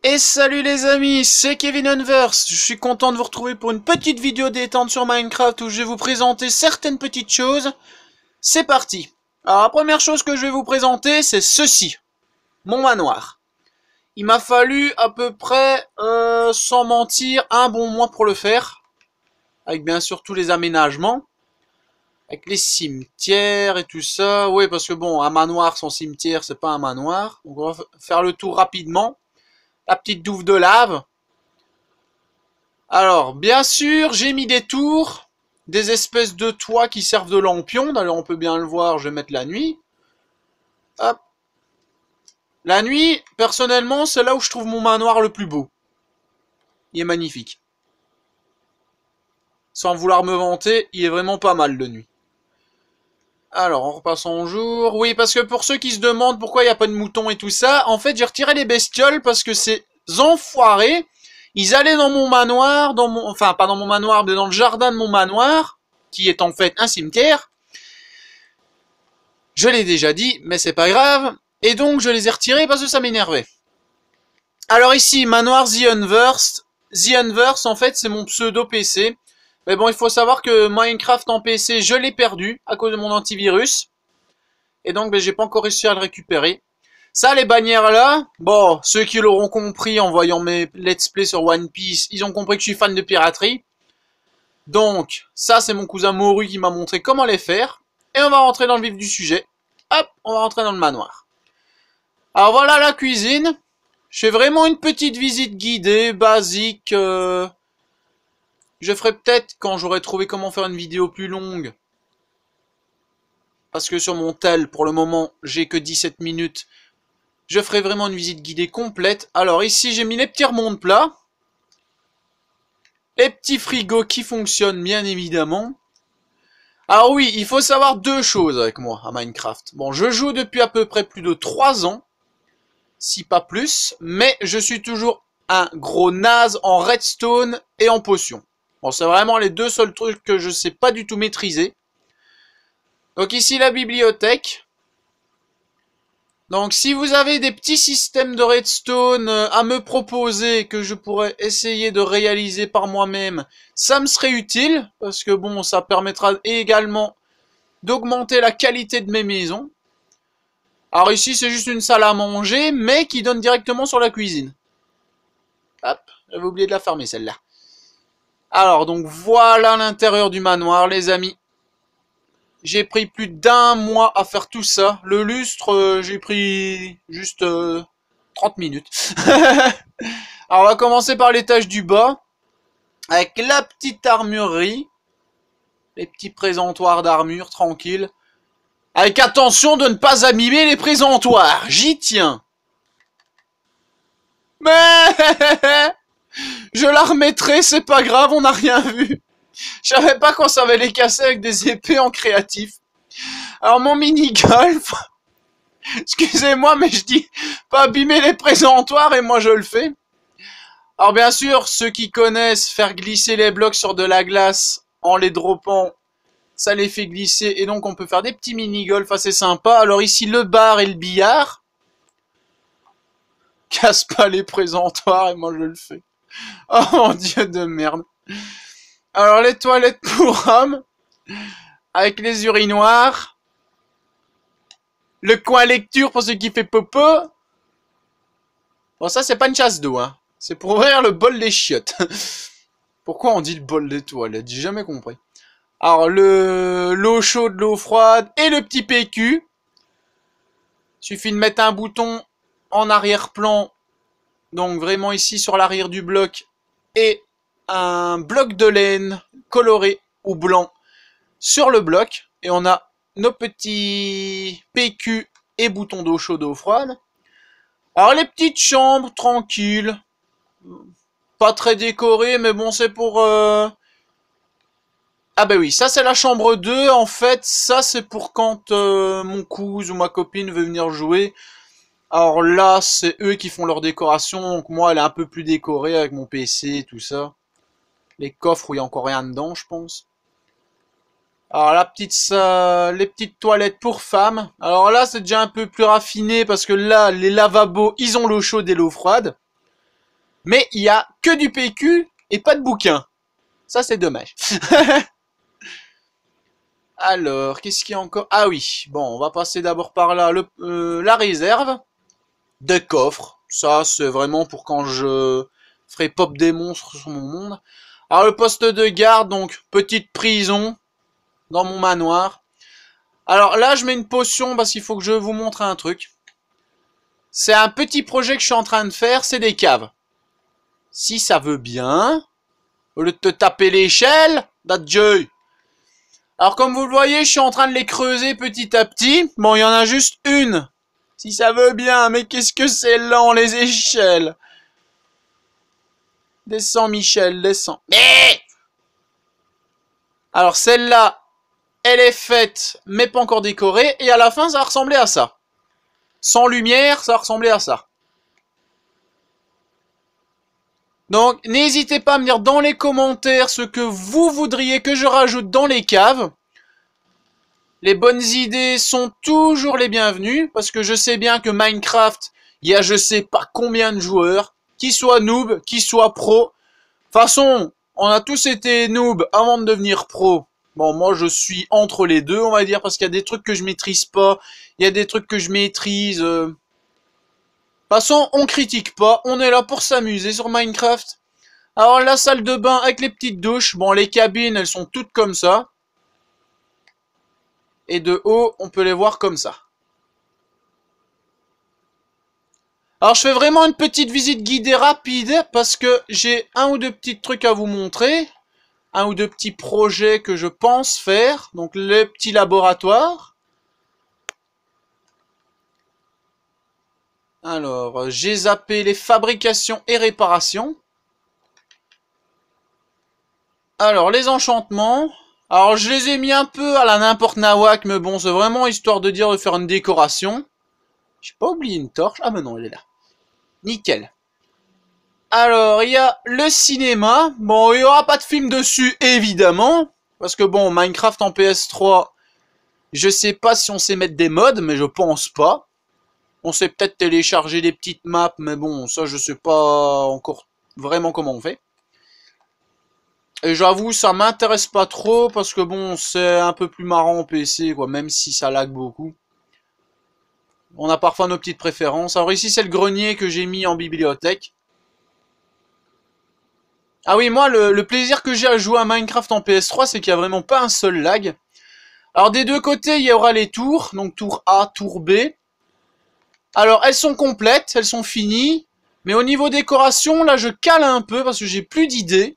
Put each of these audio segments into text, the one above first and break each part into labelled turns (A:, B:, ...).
A: Et salut les amis, c'est Kevin Unverse. Je suis content de vous retrouver pour une petite vidéo détente sur Minecraft où je vais vous présenter certaines petites choses. C'est parti. Alors la première chose que je vais vous présenter, c'est ceci. Mon manoir. Il m'a fallu à peu près, sans mentir, un bon mois pour le faire. Avec bien sûr tous les aménagements. Avec les cimetières et tout ça. Oui, parce que bon, un manoir sans cimetière, c'est pas un manoir. Donc on va faire le tour rapidement. La petite douve de lave. Alors, bien sûr, j'ai mis des tours, des espèces de toits qui servent de lampions. D'ailleurs, on peut bien le voir, je vais mettre la nuit. Hop. La nuit, personnellement, c'est là où je trouve mon manoir le plus beau. Il est magnifique. Sans vouloir me vanter, il est vraiment pas mal de nuit. Alors, on repasse en jour. Oui, parce que pour ceux qui se demandent pourquoi il n'y a pas de moutons et tout ça, en fait, j'ai retiré les bestioles parce que ces enfoirés, ils allaient dans mon manoir, enfin, pas dans mon manoir, mais dans le jardin de mon manoir, qui est en fait un cimetière. Je l'ai déjà dit, mais c'est pas grave. Et donc, je les ai retirés parce que ça m'énervait. Alors ici, manoir The Unversed. The Unversed, en fait, c'est mon pseudo PC. Mais bon, il faut savoir que Minecraft en PC, je l'ai perdu à cause de mon antivirus. Et donc, j'ai pas encore réussi à le récupérer. Ça, les bannières là, bon, ceux qui l'auront compris en voyant mes let's play sur One Piece, ils ont compris que je suis fan de piraterie. Donc, ça, c'est mon cousin Moru qui m'a montré comment les faire. Et on va rentrer dans le vif du sujet. Hop, on va rentrer dans le manoir. Alors voilà la cuisine. Je fais vraiment une petite visite guidée, basique. Je ferai peut-être quand j'aurai trouvé comment faire une vidéo plus longue. Parce que sur mon tel, pour le moment, j'ai que 17 minutes. Je ferai vraiment une visite guidée complète. Alors ici, j'ai mis les petits remonte-plats. Les petits frigos qui fonctionnent, bien évidemment. Alors oui, il faut savoir deux choses avec moi à Minecraft. Bon, je joue depuis à peu près plus de 3 ans. Si pas plus. Mais je suis toujours un gros naze en redstone et en potion. Bon, c'est vraiment les deux seuls trucs que je sais pas du tout maîtriser. Donc ici, la bibliothèque. Donc si vous avez des petits systèmes de redstone à me proposer que je pourrais essayer de réaliser par moi-même, ça me serait utile. Parce que bon, ça permettra également d'augmenter la qualité de mes maisons. Alors ici, c'est juste une salle à manger, mais qui donne directement sur la cuisine. Hop, j'avais oublié de la fermer celle-là. Alors, donc voilà l'intérieur du manoir, les amis. J'ai pris plus d'1 mois à faire tout ça. Le lustre, j'ai pris juste 30 minutes. Alors, on va commencer par l'étage du bas. Avec la petite armurerie. Les petits présentoirs d'armure, tranquille. Avec attention de ne pas abîmer les présentoirs. J'y tiens. Mais je la remettrai, c'est pas grave, on n'a rien vu. Je savais pas qu'on savait les casser avec des épées en créatif. Alors mon mini-golf, excusez-moi mais je dis pas abîmer les présentoirs et moi je le fais. Alors bien sûr, ceux qui connaissent faire glisser les blocs sur de la glace en les droppant, ça les fait glisser et donc on peut faire des petits mini-golf assez sympas. Alors ici le bar et le billard. Casse pas les présentoirs et moi je le fais. Oh mon dieu de merde. Alors les toilettes pour hommes, avec les urinoirs, le coin lecture pour ceux qui fait popo. Bon ça c'est pas une chasse d'eau, hein. C'est pour ouvrir le bol des chiottes. Pourquoi on dit le bol des toilettes? J'ai jamais compris. Alors l'eau chaude, l'eau froide et le petit PQ. Suffit de mettre un bouton en arrière-plan, donc vraiment ici sur l'arrière du bloc, et un bloc de laine coloré ou blanc sur le bloc et on a nos petits PQ et boutons d'eau chaude, eau froide. Alors les petites chambres tranquilles, pas très décorées mais bon c'est pour ah ben oui, ça c'est la chambre 2 en fait, ça c'est pour quand mon cousin ou ma copine veut venir jouer. Alors là c'est eux qui font leur décoration, donc moi elle est un peu plus décorée avec mon PC et tout ça. Les coffres où il n'y a encore rien dedans, je pense. Alors les petites toilettes pour femmes. Alors là, c'est déjà un peu plus raffiné parce que là, les lavabos, ils ont l'eau chaude et l'eau froide. Mais il y a que du PQ et pas de bouquin. Ça, c'est dommage. Alors, qu'est-ce qu'il y a encore? Ah oui, bon, on va passer d'abord par là. La réserve de coffres. Ça, c'est vraiment pour quand je ferai pop des monstres sur mon monde. Alors, le poste de garde, donc, petite prison dans mon manoir. Alors là, je mets une potion parce qu'il faut que je vous montre un truc. C'est un petit projet que je suis en train de faire, c'est des caves. Si ça veut bien, au lieu de te taper l'échelle, d'adjeu. Alors comme vous le voyez, je suis en train de les creuser petit à petit. Bon, il y en a juste une. Si ça veut bien, mais qu'est-ce que c'est lent, les échelles. Descends, Michel, descends. Mais alors celle-là, elle est faite, mais pas encore décorée. Et à la fin, ça va ressembler à ça. Sans lumière, ça va ressembler à ça. Donc, n'hésitez pas à me dire dans les commentaires ce que vous voudriez que je rajoute dans les caves. Les bonnes idées sont toujours les bienvenues, parce que je sais bien que Minecraft, il y a je sais pas combien de joueurs, qui soient noob, qui soient pro. De toute façon, on a tous été noob avant de devenir pro. Bon, moi je suis entre les deux, on va dire, parce qu'il y a des trucs que je maîtrise pas, il y a des trucs que je maîtrise. De toute façon, on critique pas, on est là pour s'amuser sur Minecraft. Alors la salle de bain avec les petites douches, bon les cabines elles sont toutes comme ça. Et de haut, on peut les voir comme ça. Alors je fais vraiment une petite visite guidée rapide parce que j'ai un ou deux petits trucs à vous montrer. Un ou deux petits projets que je pense faire. Donc les petits laboratoires. Alors, j'ai zappé les fabrications et réparations. Alors, les enchantements. Alors, je les ai mis un peu à la n'importe nawak, mais bon, c'est vraiment histoire de dire de faire une décoration. J'ai pas oublié une torche. Ah, mais non, elle est là. Nickel. Alors, il y a le cinéma. Bon, il n'y aura pas de film dessus, évidemment. Parce que bon, Minecraft en PS3, je sais pas si on sait mettre des mods, mais je pense pas. On sait peut-être télécharger des petites maps, mais bon, ça je sais pas encore vraiment comment on fait. Et j'avoue, ça m'intéresse pas trop, parce que bon, c'est un peu plus marrant en PC, quoi, même si ça lag beaucoup. On a parfois nos petites préférences. Alors ici, c'est le grenier que j'ai mis en bibliothèque. Ah oui, moi, le plaisir que j'ai à jouer à Minecraft en PS3, c'est qu'il n'y a vraiment pas un seul lag. Alors des deux côtés, il y aura les tours, donc tour A, tour B. Alors, elles sont complètes, elles sont finies. Mais au niveau décoration, là, je cale un peu parce que j'ai plus d'idées.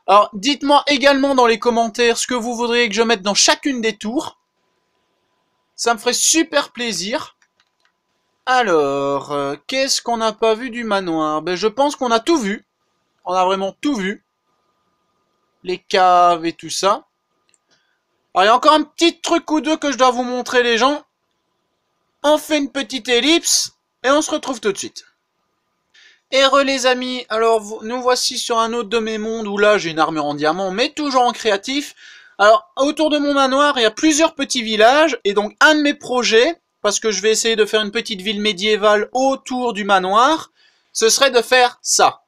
A: Alors, dites-moi également dans les commentaires ce que vous voudriez que je mette dans chacune des tours. Ça me ferait super plaisir. Alors, qu'est-ce qu'on n'a pas vu du manoir? Ben, je pense qu'on a tout vu. On a vraiment tout vu. Les caves et tout ça. Alors, il y a encore un petit truc ou deux que je dois vous montrer, les gens. On fait une petite ellipse et on se retrouve tout de suite. Et les amis, alors nous voici sur un autre de mes mondes où là j'ai une armure en diamant mais toujours en créatif. Alors autour de mon manoir il y a plusieurs petits villages et donc un de mes projets, parce que je vais essayer de faire une petite ville médiévale autour du manoir, ce serait de faire ça.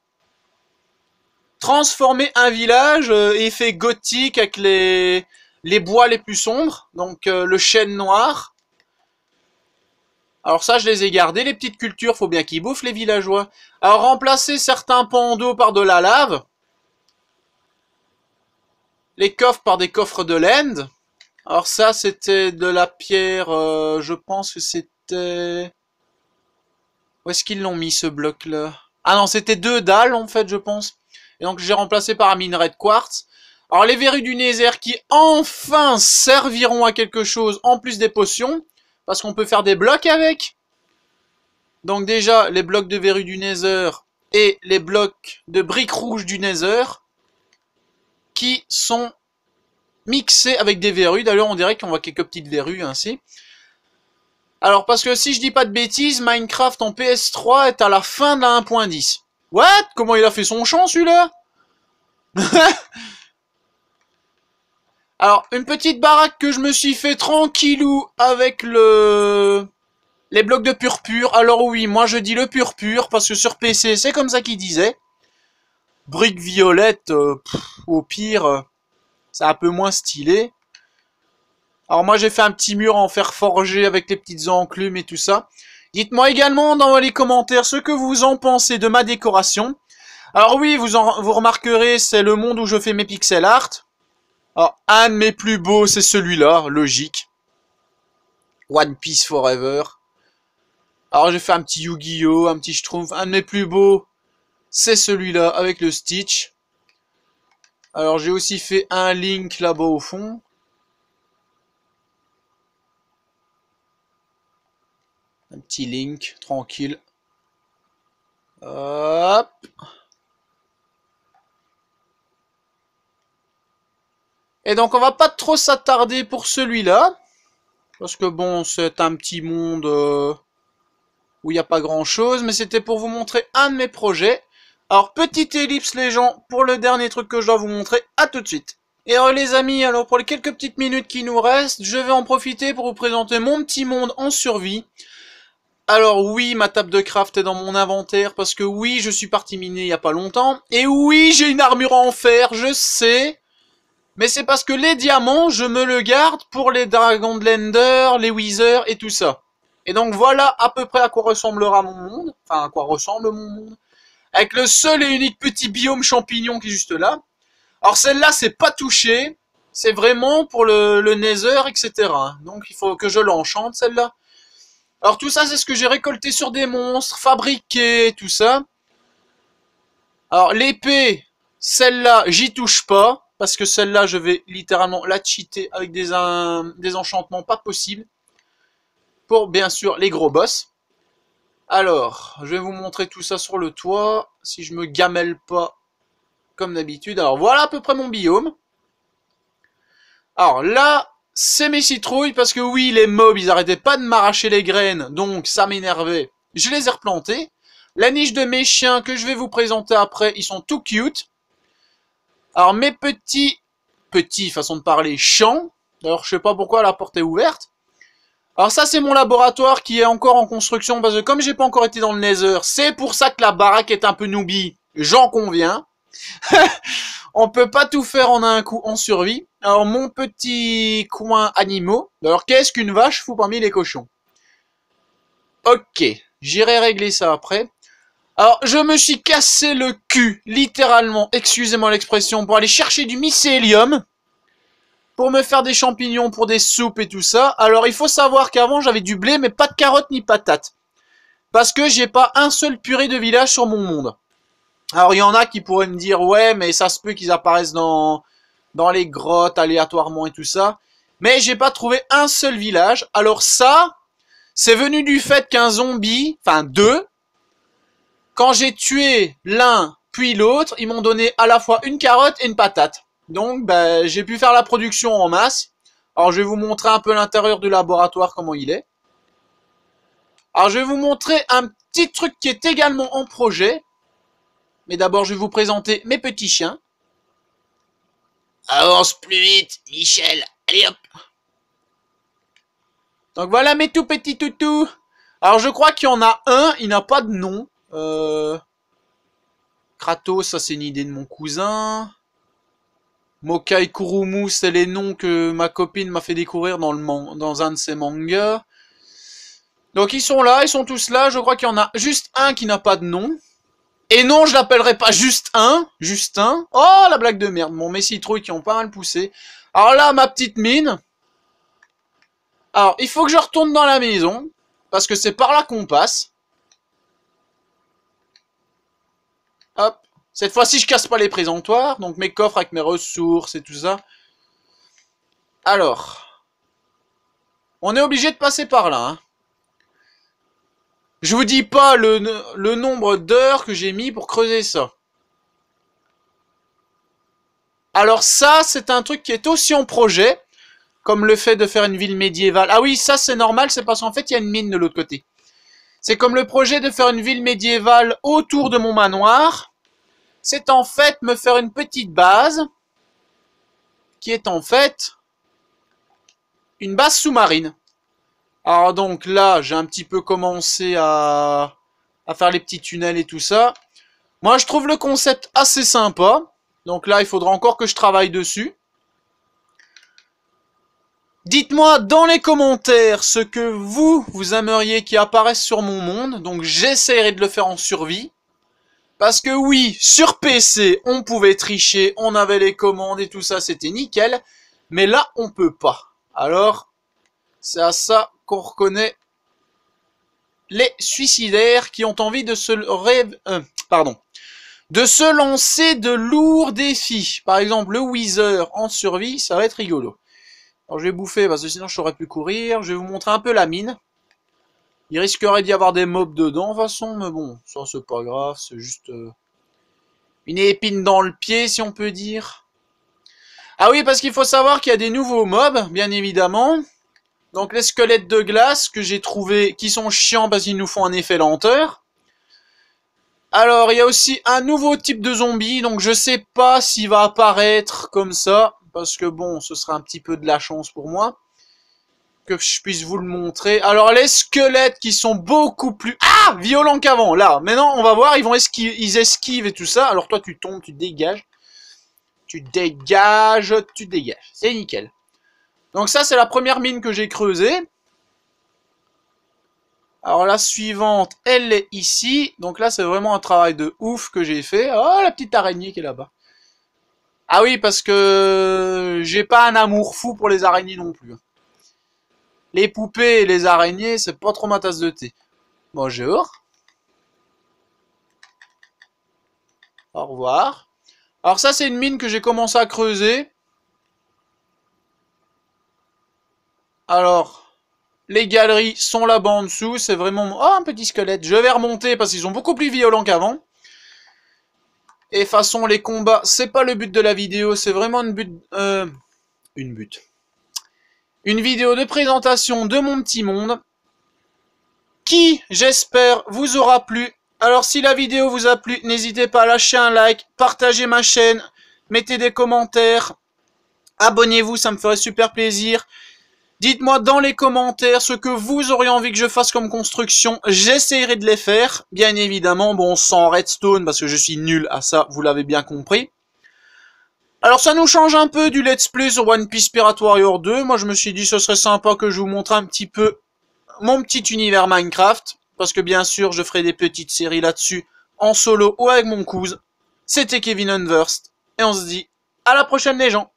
A: Transformer un village effet gothique avec les bois les plus sombres, donc le chêne noir. Alors ça, je les ai gardés, les petites cultures, faut bien qu'ils bouffent les villageois. Alors remplacer certains pans d'eau par de la lave. Les coffres par des coffres de laine. Alors ça, c'était de la pierre, je pense que c'était... Où est-ce qu'ils l'ont mis ce bloc-là? Ah non, c'était 2 dalles en fait, je pense. Et donc j'ai remplacé par un minerai de quartz. Alors les verrues du Nether qui enfin serviront à quelque chose en plus des potions. Parce qu'on peut faire des blocs avec. Donc déjà, les blocs de verrues du Nether et les blocs de briques rouges du Nether qui sont mixés avec des verrues. D'ailleurs, on dirait qu'on voit quelques petites verrues ainsi. Alors, parce que si je dis pas de bêtises, Minecraft en PS3 est à la fin de la 1.10. What? Comment il a fait son champ, celui-là? Alors, une petite baraque que je me suis fait tranquillou avec les blocs de purpure. Alors oui, moi je dis le purpure parce que sur PC, c'est comme ça qu'il disait. briques violettes, au pire, c'est un peu moins stylé. Alors moi j'ai fait un petit mur en fer forgé avec les petites enclumes et tout ça. Dites-moi également dans les commentaires ce que vous en pensez de ma décoration. Alors oui, vous remarquerez, c'est le monde où je fais mes pixel art. Alors un de mes plus beaux, c'est celui-là, logique. One Piece Forever. Alors j'ai fait un petit Yu-Gi-Oh, un petit Schtroumpf. Un de mes plus beaux, c'est celui-là avec le Stitch. Alors j'ai aussi fait un Link là-bas au fond. Un petit Link, tranquille. Hop. Et donc on va pas trop s'attarder pour celui-là. Parce que bon, c'est un petit monde où il n'y a pas grand-chose. Mais c'était pour vous montrer un de mes projets. Alors petite ellipse les gens, pour le dernier truc que je dois vous montrer. À tout de suite. Et alors les amis, alors pour les quelques petites minutes qui nous restent, je vais en profiter pour vous présenter mon petit monde en survie. Alors oui, ma table de craft est dans mon inventaire parce que oui, je suis parti miner il y a pas longtemps. Et oui, j'ai une armure en fer, je sais. Mais c'est parce que les diamants, je me le garde pour les dragons de l'Ender, les Wither et tout ça. Et donc voilà à peu près à quoi ressemblera mon monde. Enfin, à quoi ressemble mon monde. Avec le seul et unique petit biome champignon qui est juste là. Alors celle-là, c'est pas touché. C'est vraiment pour le Nether, etc. Donc il faut que je l'enchante, celle-là. Alors tout ça, c'est ce que j'ai récolté sur des monstres, fabriqué, tout ça. Alors l'épée, celle-là, j'y touche pas. Parce que celle-là, je vais littéralement la cheater avec des enchantements pas possibles. Pour, bien sûr, les gros boss. Alors, je vais vous montrer tout ça sur le toit. Si je me gamelle pas, comme d'habitude. Alors, voilà à peu près mon biome. Alors là, c'est mes citrouilles. Parce que oui, les mobs, ils arrêtaient pas de m'arracher les graines. Donc, ça m'énervait. Je les ai replantées. La niche de mes chiens que je vais vous présenter après, ils sont tout cute. Alors mes petits, façon de parler, champs. D'ailleurs je sais pas pourquoi la porte est ouverte. Alors ça c'est mon laboratoire qui est encore en construction parce que comme j'ai pas encore été dans le Nether, c'est pour ça que la baraque est un peu noobie. J'en conviens. On peut pas tout faire en un coup en survie. Alors mon petit coin animaux. Alors qu'est-ce qu'une vache fout parmi les cochons? Ok, j'irai régler ça après. Alors, je me suis cassé le cul, littéralement, excusez-moi l'expression, pour aller chercher du mycélium, pour me faire des champignons, pour des soupes et tout ça. Alors, il faut savoir qu'avant, j'avais du blé, mais pas de carottes ni patates. Parce que j'ai pas un seul purée de village sur mon monde. Alors, il y en a qui pourraient me dire, ouais, mais ça se peut qu'ils apparaissent dans les grottes, aléatoirement et tout ça. Mais j'ai pas trouvé un seul village. Alors ça, c'est venu du fait qu'un zombie, enfin deux, quand j'ai tué l'un puis l'autre, ils m'ont donné à la fois une carotte et une patate. Donc ben, j'ai pu faire la production en masse. Alors je vais vous montrer un peu l'intérieur du laboratoire, comment il est. Alors je vais vous montrer un petit truc qui est également en projet. Mais d'abord je vais vous présenter mes petits chiens. Avance plus vite, Michel. Allez hop. Donc voilà mes tout petits toutous. Alors je crois qu'il y en a un, il n'a pas de nom. Kratos, ça c'est une idée de mon cousin. Mokai Kurumu, c'est les noms que ma copine m'a fait découvrir dans un de ses mangas. Donc ils sont là, ils sont tous là. Je crois qu'il y en a juste un qui n'a pas de nom. Et non, je l'appellerai pas juste un. Oh, la blague de merde. Bon, mes citrouilles qui ont pas mal poussé. Alors là, ma petite mine. Alors, il faut que je retourne dans la maison. Parce que c'est par là qu'on passe. Hop. Cette fois-ci, je casse pas les présentoirs. Donc mes coffres avec mes ressources et tout ça. Alors. On est obligé de passer par là. Hein. Je vous dis pas le nombre d'heures que j'ai mis pour creuser ça. Alors ça, c'est un truc qui est aussi en projet. Comme le fait de faire une ville médiévale. Ah oui, ça c'est normal, c'est parce qu'en fait, il y a une mine de l'autre côté. C'est comme le projet de faire une ville médiévale autour de mon manoir. C'est en fait me faire une petite base. Qui est en fait une base sous-marine. Alors donc là, j'ai un petit peu commencé à faire les petits tunnels et tout ça. Moi, je trouve le concept assez sympa. Donc là, il faudra encore que je travaille dessus. Dites-moi dans les commentaires ce que vous aimeriez qui apparaisse sur mon monde. Donc j'essaierai de le faire en survie. Parce que oui, sur PC, on pouvait tricher, on avait les commandes et tout ça, c'était nickel. Mais là, on peut pas. Alors, c'est à ça qu'on reconnaît les suicidaires qui ont envie de se de se lancer de lourds défis. Par exemple, le Wither en survie, ça va être rigolo. Alors je vais bouffer parce que sinon je saurais plus courir. Je vais vous montrer un peu la mine. Il risquerait d'y avoir des mobs dedans de toute façon, mais bon, ça c'est pas grave, c'est juste une épine dans le pied si on peut dire. Ah oui, parce qu'il faut savoir qu'il y a des nouveaux mobs, bien évidemment. Donc les squelettes de glace que j'ai trouvés, qui sont chiants parce qu'ils nous font un effet lenteur. Alors il y a aussi un nouveau type de zombie, donc je sais pas s'il va apparaître comme ça. Parce que bon, ce serait un petit peu de la chance pour moi. Que je puisse vous le montrer. Alors les squelettes qui sont beaucoup plus violents qu'avant. Là, maintenant on va voir, ils esquivent et tout ça. Alors toi tu tombes, tu dégages. Tu dégages. C'est nickel. Donc ça c'est la première mine que j'ai creusée. Alors la suivante, elle est ici. Donc là c'est vraiment un travail de ouf que j'ai fait. Oh la petite araignée qui est là-bas. Ah oui, parce que j'ai pas un amour fou pour les araignées non plus. Les poupées et les araignées, c'est pas trop ma tasse de thé. Bonjour. Au revoir. Alors ça, c'est une mine que j'ai commencé à creuser. Alors, les galeries sont là-bas en dessous. C'est vraiment... Oh, un petit squelette. Je vais remonter parce qu'ils sont beaucoup plus violents qu'avant. Et façon, les combats, c'est pas le but de la vidéo. C'est vraiment une vidéo de présentation de mon petit monde. Qui, j'espère, vous aura plu. Alors si la vidéo vous a plu, n'hésitez pas à lâcher un like, partagez ma chaîne, mettez des commentaires, abonnez-vous, ça me ferait super plaisir. Dites-moi dans les commentaires ce que vous auriez envie que je fasse comme construction, j'essaierai de les faire, bien évidemment, bon sans redstone parce que je suis nul à ça, vous l'avez bien compris. Alors ça nous change un peu du let's play sur One Piece Pirate Warrior 2, moi je me suis dit ce serait sympa que je vous montre un petit peu mon petit univers Minecraft, parce que bien sûr je ferai des petites séries là-dessus, en solo ou avec mon cousin. C'était Kevin Unversed, et on se dit à la prochaine les gens.